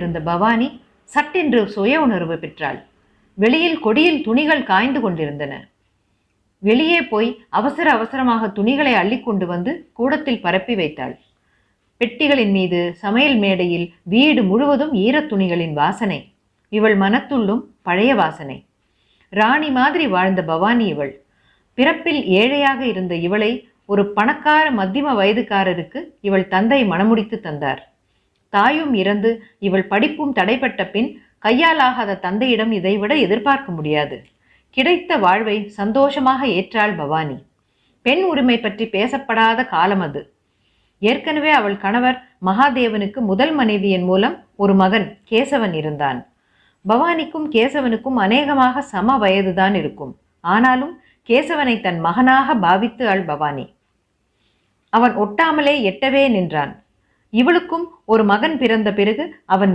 கொண்டிருந்த பவானி சட்டென்று சுய உணர்வு பெற்றாள். வெளியில் கொடியில் துணிகள் காய்ந்து கொண்டிருந்தன. வெளியே போய் அவசர அவசரமாக துணிகளை அள்ளி கொண்டு வந்து கூடத்தில் பரப்பி வைத்தாள். பெட்டிகளின் மீது, சமையல் மேடையில், வீடு முழுவதும் ஈரத் துணிகளின் வாசனை. இவள் மனத்துள்ளும் பழைய வாசனை. ராணி மாதிரி வாழ்ந்த பவானி இவள். பிறப்பில் ஏழையாக இருந்த இவளை ஒரு பணக்கார மத்தியம வயதுக்காரருக்கு இவள் தந்தை மணமுடித்து தந்தார். தாயும் இறந்து இவள் படிப்பும் தடைப்பட்ட பின் கையாலாகாத தந்தையிடம் இதைவிட எதிர்பார்க்க முடியாது. கிடைத்த வாழ்வை சந்தோஷமாக ஏற்றாள் பவானி. பெண் உரிமை பற்றி பேசப்படாத காலம் அது. ஏற்கனவே அவள் கணவர் மகாதேவனுக்கு முதல் மனைவியின் மூலம் ஒரு மகன் கேசவன் இருந்தான். பவானிக்கும் கேசவனுக்கும் அநேகமாக சம வயதுதான் இருக்கும். ஆனாலும் கேசவனை தன் மகனாக பாவித்து ஆள் பவானி. அவன் ஒட்டாமலே எட்டவே நின்றான். இவளுக்கும் ஒரு மகன் பிறந்த பிறகு அவன்